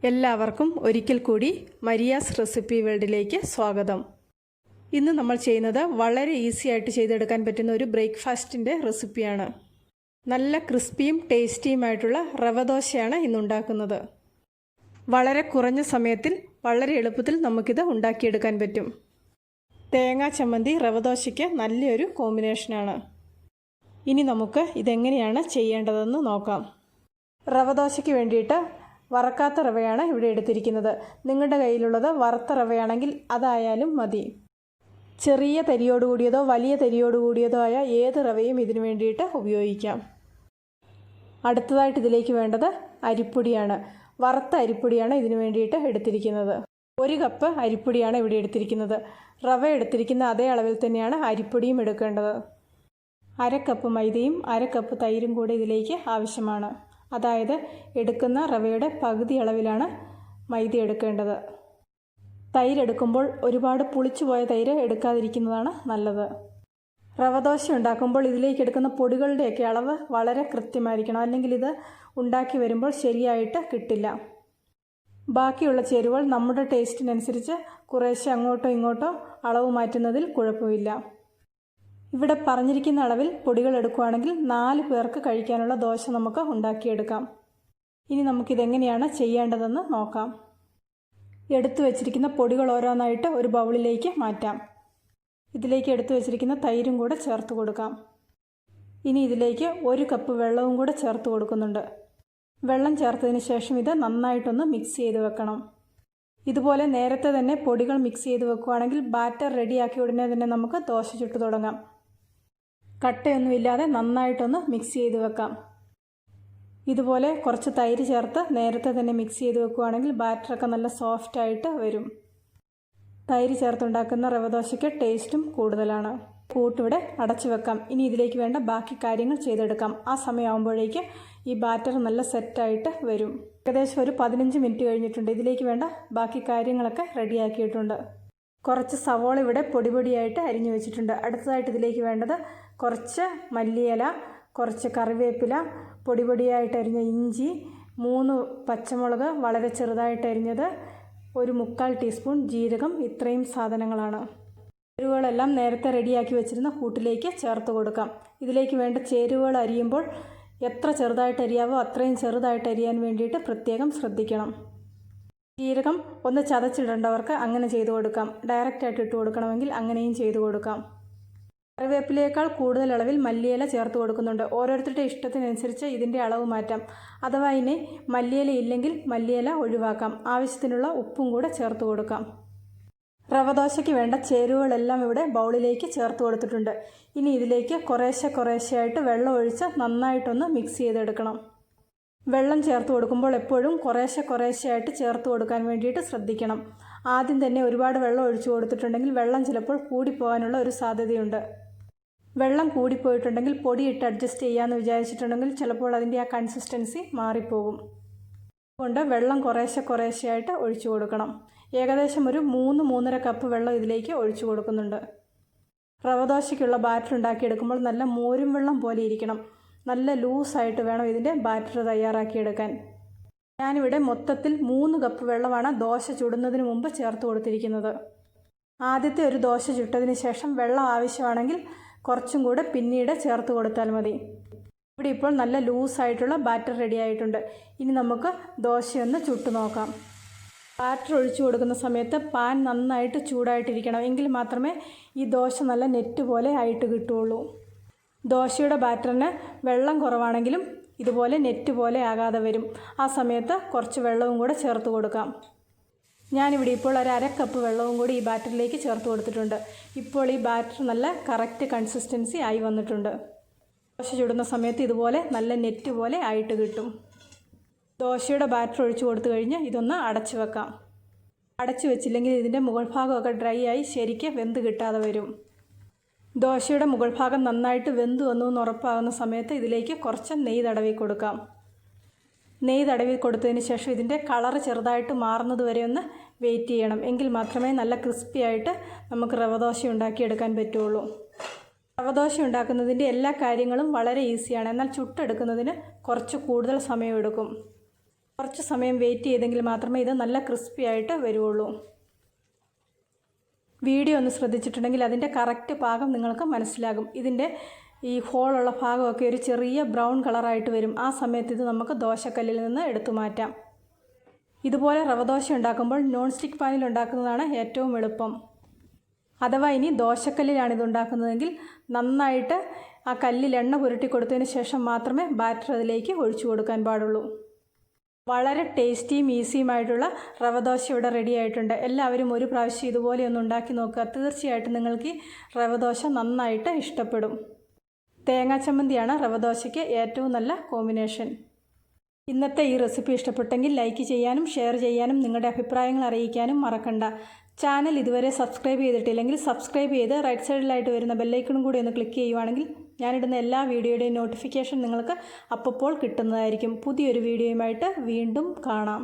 എല്ലാവർക്കും ഒരിക്കൽ കൂടി മരിയാസ് റെസിപ്പി വേൾഡിലേക്ക് സ്വാഗതം. ഇന്ന് നമ്മൾ ചെയ്യുന്നത് വളരെ ഈസി ആയിട്ട് ചെയ്തെടുക്കാൻ പറ്റുന്ന ഒരു ബ്രേക്ക്ഫാസ്റ്റിൻ്റെ റെസിപ്പിയാണ്. നല്ല ക്രിസ്പിയും ടേസ്റ്റിയുമായിട്ടുള്ള റവ ദോശയാണ് ഇന്നുണ്ടാക്കുന്നത്. വളരെ കുറഞ്ഞ സമയത്തിൽ വളരെ എളുപ്പത്തിൽ നമുക്കിത് ഉണ്ടാക്കിയെടുക്കാൻ പറ്റും. തേങ്ങാ ചമ്മന്തി റവ ദോശയ്ക്ക് നല്ലൊരു കോമ്പിനേഷനാണ്. ഇനി നമുക്ക് ഇതെങ്ങനെയാണ് ചെയ്യേണ്ടതെന്ന് നോക്കാം. റവ ദോശയ്ക്ക് വേണ്ടിയിട്ട് വറക്കാത്ത റവയാണ് ഇവിടെ എടുത്തിരിക്കുന്നത്. നിങ്ങളുടെ കയ്യിലുള്ളത് വറുത്ത റവയാണെങ്കിൽ അതായാലും മതി. ചെറിയ തരിയോട് കൂടിയതോ വലിയ തരിയോട് കൂടിയതോ ആയ ഏത് റവയും ഇതിനു വേണ്ടിയിട്ട് ഉപയോഗിക്കാം. അടുത്തതായിട്ട് ഇതിലേക്ക് വേണ്ടത് അരിപ്പൊടിയാണ്. വറുത്ത അരിപ്പൊടിയാണ് ഇതിനു വേണ്ടിയിട്ട് എടുത്തിരിക്കുന്നത്. 1 കപ്പ് അരിപ്പൊടിയാണ് ഇവിടെ എടുത്തിരിക്കുന്നത്. റവ എടുത്തിരിക്കുന്ന അതേ അളവിൽ തന്നെയാണ് അരിപ്പൊടിയും എടുക്കേണ്ടത്. 1/2 കപ്പ് മൈദയും 1/2 കപ്പ് തൈരും കൂടി ഇതിലേക്ക് ആവശ്യമാണ്. അതായത് എടുക്കുന്ന റവയുടെ പകുതി അളവിലാണ് മൈദ എടുക്കേണ്ടത്. തൈര് എടുക്കുമ്പോൾ ഒരുപാട് പുളിച്ചു പോയ തൈര് എടുക്കാതിരിക്കുന്നതാണ് നല്ലത്. റവ ദോശ ഉണ്ടാക്കുമ്പോൾ ഇതിലേക്ക് എടുക്കുന്ന പൊടികളുടെയൊക്കെ അളവ് വളരെ കൃത്യമായിരിക്കണം, അല്ലെങ്കിൽ ഇത് ഉണ്ടാക്കി വരുമ്പോൾ ശരിയായിട്ട് കിട്ടില്ല. ബാക്കിയുള്ള ചേരുവകൾ നമ്മുടെ ടേസ്റ്റിനനുസരിച്ച് കുറേശ്ശെ അങ്ങോട്ടോ ഇങ്ങോട്ടോ അളവ് മാറ്റുന്നതിൽ കുഴപ്പമില്ല. ഇവിടെ പറഞ്ഞിരിക്കുന്ന അളവിൽ പൊടികൾ എടുക്കുകയാണെങ്കിൽ 4 പേർക്ക് കഴിക്കാനുള്ള ദോശ നമുക്ക് ഉണ്ടാക്കിയെടുക്കാം. ഇനി നമുക്കിതെങ്ങനെയാണ് ചെയ്യേണ്ടതെന്ന് നോക്കാം. എടുത്തു വച്ചിരിക്കുന്ന പൊടികൾ ഓരോന്നായിട്ട് ഒരു ബൗളിലേക്ക് മാറ്റാം. ഇതിലേക്ക് എടുത്തു വച്ചിരിക്കുന്ന തൈരും കൂടെ ചേർത്ത് കൊടുക്കാം. ഇനി ഇതിലേക്ക് 1 കപ്പ് വെള്ളവും കൂടെ ചേർത്ത് കൊടുക്കുന്നുണ്ട്. വെള്ളം ചേർത്തതിന് ശേഷം ഇത് നന്നായിട്ടൊന്ന് മിക്സ് ചെയ്ത് വെക്കണം. ഇതുപോലെ നേരത്തെ തന്നെ പൊടികൾ മിക്സ് ചെയ്ത് വെക്കുകയാണെങ്കിൽ ബാറ്റർ റെഡിയാക്കിയ ഉടനെ തന്നെ നമുക്ക് ദോശ ചുട്ട് തുടങ്ങാം. കട്ടയൊന്നുമില്ലാതെ നന്നായിട്ടൊന്ന് മിക്സ് ചെയ്ത് വെക്കാം. ഇതുപോലെ കുറച്ച് തൈര് ചേർത്ത് നേരത്തെ തന്നെ മിക്സ് ചെയ്ത് വെക്കുകയാണെങ്കിൽ ബാറ്ററൊക്കെ നല്ല സോഫ്റ്റായിട്ട് വരും. തൈര് ചേർത്തുണ്ടാക്കുന്ന റവ ദോശയ്ക്ക് ടേസ്റ്റും കൂടുതലാണ്. കൂട്ടിവിടെ അടച്ചു വെക്കാം. ഇനി ഇതിലേക്ക് വേണ്ട ബാക്കി കാര്യങ്ങൾ ചെയ്തെടുക്കാം. ആ സമയമാകുമ്പോഴേക്ക് ഈ ബാറ്റർ നല്ല സെറ്റായിട്ട് വരും. ഏകദേശം ഒരു 15 മിനിറ്റ് കഴിഞ്ഞിട്ടുണ്ട്. ഇതിലേക്ക് വേണ്ട ബാക്കി കാര്യങ്ങളൊക്കെ റെഡിയാക്കിയിട്ടുണ്ട്. കുറച്ച് സവോള ഇവിടെ പൊടിയായിട്ട് അരിഞ്ഞു വെച്ചിട്ടുണ്ട്. അടുത്തതായിട്ട് ഇതിലേക്ക് വേണ്ടത് കുറച്ച് മല്ലിയില, കുറച്ച് കറിവേപ്പില, പൊടിയായിട്ട് അരിഞ്ഞ ഇഞ്ചി, 3 പച്ചമുളക് വളരെ ചെറുതായിട്ട് അരിഞ്ഞത്, 1/4 ടീസ്പൂൺ ജീരകം. ഇത്രയും സാധനങ്ങളാണ്. ചേരുവകളെല്ലാം നേരത്തെ റെഡിയാക്കി വെച്ചിരുന്ന കൂട്ടിലേക്ക് ചേർത്ത് കൊടുക്കാം. ഇതിലേക്ക് വേണ്ട ചേരുവകൾ അരിയുമ്പോൾ എത്ര ചെറുതായിട്ട് അരിയാവോ അത്രയും ചെറുതായിട്ട് അരിയാൻ വേണ്ടിയിട്ട് പ്രത്യേകം ശ്രദ്ധിക്കണം. ജീരകം ഒന്ന് ചതച്ചിടേണ്ടവർക്ക് അങ്ങനെ ചെയ്തു കൊടുക്കാം. ഡയറക്റ്റായിട്ട് ഇട്ട് കൊടുക്കണമെങ്കിൽ അങ്ങനെയും ചെയ്തു കൊടുക്കാം. കറിവേപ്പിലയേക്കാൾ കൂടുതൽ അളവിൽ മല്ലിയില ചേർത്ത് കൊടുക്കുന്നുണ്ട്. ഓരോരുത്തരുടെ ഇഷ്ടത്തിനനുസരിച്ച് ഇതിൻ്റെ അളവ് മാറ്റാം. അഥവാ ഇനി മല്ലിയില ഇല്ലെങ്കിൽ മല്ലിയില ഒഴിവാക്കാം. ആവശ്യത്തിനുള്ള ഉപ്പും കൂടെ ചേർത്ത് കൊടുക്കാം. റവ ദോശയ്ക്ക് വേണ്ട ചേരുവകളെല്ലാം ഇവിടെ ബൗളിലേക്ക് ചേർത്ത് കൊടുത്തിട്ടുണ്ട്. ഇനി ഇതിലേക്ക് കുറേശ്ശെയായിട്ട് വെള്ളം ഒഴിച്ച് നന്നായിട്ടൊന്ന് മിക്സ് ചെയ്തെടുക്കണം. വെള്ളം ചേർത്ത് കൊടുക്കുമ്പോൾ എപ്പോഴും കുറേശ്ശെയായിട്ട് ചേർത്ത് കൊടുക്കാൻ വേണ്ടിയിട്ട് ശ്രദ്ധിക്കണം. ആദ്യം തന്നെ ഒരുപാട് വെള്ളം ഒഴിച്ചു കൊടുത്തിട്ടുണ്ടെങ്കിൽ വെള്ളം ചിലപ്പോൾ കൂടിപ്പോകാനുള്ള ഒരു സാധ്യതയുണ്ട്. വെള്ളം കൂടിപ്പോയിട്ടുണ്ടെങ്കിൽ പൊടിയിട്ട് അഡ്ജസ്റ്റ് ചെയ്യാമെന്ന് വിചാരിച്ചിട്ടുണ്ടെങ്കിൽ ചിലപ്പോൾ അതിൻ്റെ ആ കൺസിസ്റ്റൻസി മാറിപ്പോകും. അതുകൊണ്ട് വെള്ളം കുറേശ്ശെയായിട്ട് ഒഴിച്ചു കൊടുക്കണം. ഏകദേശം ഒരു 3-3.5 കപ്പ് വെള്ളം ഇതിലേക്ക് ഒഴിച്ചു കൊടുക്കുന്നുണ്ട്. റവ ദോശയ്ക്കുള്ള ബാറ്റർ ഉണ്ടാക്കിയെടുക്കുമ്പോൾ നല്ല മോരും വെള്ളം പോലെ ഇരിക്കണം. നല്ല ലൂസായിട്ട് വേണം ഇതിൻ്റെ ബാറ്റർ തയ്യാറാക്കിയെടുക്കാൻ. ഞാനിവിടെ മൊത്തത്തിൽ 3 കപ്പ് വെള്ളമാണ് ദോശ ചുടുന്നതിന് മുമ്പ് ചേർത്ത് കൊടുത്തിരിക്കുന്നത്. ആദ്യത്തെ ഒരു ദോശ ചുട്ടതിന് ശേഷം വെള്ളം ആവശ്യമാണെങ്കിൽ കുറച്ചും കൂടെ പിന്നീട് ചേർത്ത് കൊടുത്താൽ മതി. ഇവിടെ ഇപ്പോൾ നല്ല ലൂസായിട്ടുള്ള ബാറ്റർ റെഡി ആയിട്ടുണ്ട്. ഇനി നമുക്ക് ദോശയൊന്ന് ചുട്ടു നോക്കാം. ബാറ്റർ ഒഴിച്ചു കൊടുക്കുന്ന സമയത്ത് പാൻ നന്നായിട്ട് ചൂടായിട്ടിരിക്കണം. എങ്കിൽ മാത്രമേ ഈ ദോശ നല്ല നെറ്റ് പോലെ ആയിട്ട് കിട്ടുകയുള്ളൂ. ദോശയുടെ ബാറ്ററിന് വെള്ളം കുറവാണെങ്കിലും ഇതുപോലെ നെറ്റ് പോലെ ആകാതെ വരും. ആ സമയത്ത് കുറച്ച് വെള്ളവും കൂടെ ചേർത്ത് കൊടുക്കാം. ഞാനിവിടെ ഇപ്പോൾ ഒരു 1/2 കപ്പ് വെള്ളവും കൂടി ഈ ബാറ്ററിലേക്ക് ചേർത്ത് കൊടുത്തിട്ടുണ്ട്. ഇപ്പോൾ ഈ ബാറ്റർ നല്ല കറക്റ്റ് കൺസിസ്റ്റൻസി ആയി വന്നിട്ടുണ്ട്. ദോശ ചുടുന്ന സമയത്ത് ഇതുപോലെ നല്ല നെറ്റ് പോലെ ആയിട്ട് കിട്ടും. ദോശയുടെ ബാറ്റർ ഒഴിച്ചു കൊടുത്തു കഴിഞ്ഞ് ഇതൊന്ന് അടച്ചു വെക്കാം. അടച്ചു വെച്ചില്ലെങ്കിൽ ഇതിൻ്റെ മുകൾ ഭാഗമൊക്കെ ഡ്രൈ ആയി ശരിക്ക് വെന്ത് കിട്ടാതെ വരും. ദോശയുടെ മുകൾ ഭാഗം നന്നായിട്ട് വെന്ത് വന്നു എന്ന് ഉറപ്പാകുന്ന സമയത്ത് ഇതിലേക്ക് കുറച്ച് നെയ്യ് തടവി കൊടുക്കാം. നെയ്യ് തടവി കൊടുത്തതിന് ശേഷം ഇതിൻ്റെ കളറ് ചെറുതായിട്ട് മാറുന്നത് വരെ ഒന്ന് വെയിറ്റ് ചെയ്യണം. എങ്കിൽ മാത്രമേ നല്ല ക്രിസ്പി ആയിട്ട് നമുക്ക് റവ ദോശ ഉണ്ടാക്കിയെടുക്കാൻ പറ്റുള്ളൂ. റവ ദോശ ഉണ്ടാക്കുന്നതിൻ്റെ എല്ലാ കാര്യങ്ങളും വളരെ ഈസിയാണ്. എന്നാൽ ചുട്ടെടുക്കുന്നതിന് കുറച്ച് കൂടുതൽ സമയമെടുക്കും. കുറച്ച് സമയം വെയിറ്റ് ചെയ്തെങ്കിൽ മാത്രമേ ഇത് നല്ല ക്രിസ്പി ആയിട്ട് വരുള്ളൂ. വീഡിയോ ഒന്ന് ശ്രദ്ധിച്ചിട്ടുണ്ടെങ്കിൽ അതിൻ്റെ കറക്റ്റ് പാകം നിങ്ങൾക്ക് മനസ്സിലാകും. ഇതിൻ്റെ ഈ ഹോളുള്ള ഭാഗമൊക്കെ ഒരു ചെറിയ ബ്രൗൺ കളറായിട്ട് വരും. ആ സമയത്ത് ഇത് നമുക്ക് ദോശക്കല്ലിൽ നിന്ന് എടുത്തു മാറ്റാം. ഇതുപോലെ റവ ദോശ ഉണ്ടാക്കുമ്പോൾ നോൺ സ്റ്റിക്ക് പാനിൽ ഉണ്ടാക്കുന്നതാണ് ഏറ്റവും എളുപ്പം. അഥവാ ഇനി ദോശക്കല്ലിലാണ് ഇത് ഉണ്ടാക്കുന്നതെങ്കിൽ നന്നായിട്ട് ആ കല്ലിൽ എണ്ണ പുരട്ടി കൊടുത്തതിന് ശേഷം മാത്രമേ ബാറ്റർ അതിലേക്ക് ഒഴിച്ചു കൊടുക്കാൻ പാടുള്ളൂ. വളരെ ടേസ്റ്റിയും ഈസിയുമായിട്ടുള്ള റവ ദോശ ഇവിടെ റെഡി ആയിട്ടുണ്ട്. എല്ലാവരും ഒരു പ്രാവശ്യം ഇതുപോലെ ഒന്ന് ഉണ്ടാക്കി നോക്കുക. തീർച്ചയായിട്ടും നിങ്ങൾക്ക് ഈ റവ ദോശ നന്നായിട്ട് ഇഷ്ടപ്പെടും. തേങ്ങാ ചമ്മന്തിയാണ് റവ ദോശയ്ക്ക് ഏറ്റവും നല്ല കോമ്പിനേഷൻ. ഇന്നത്തെ ഈ റെസിപ്പി ഇഷ്ടപ്പെട്ടെങ്കിൽ ലൈക്ക് ചെയ്യാനും ഷെയർ ചെയ്യാനും നിങ്ങളുടെ അഭിപ്രായങ്ങൾ അറിയിക്കാനും മറക്കണ്ട. ചാനൽ ഇതുവരെ സബ്സ്ക്രൈബ് ചെയ്തിട്ടില്ലെങ്കിൽ സബ്സ്ക്രൈബ് ചെയ്ത് റൈറ്റ് സൈഡിലായിട്ട് വരുന്ന ബെല്ലൈക്കണും കൂടി ഒന്ന് ക്ലിക്ക് ചെയ്യുവാണെങ്കിൽ ഞാനിടുന്ന എല്ലാ വീഡിയോയുടെയും നോട്ടിഫിക്കേഷൻ നിങ്ങൾക്ക് അപ്പോൾ കിട്ടുന്നതായിരിക്കും. പുതിയൊരു വീഡിയോയുമായിട്ട് വീണ്ടും കാണാം.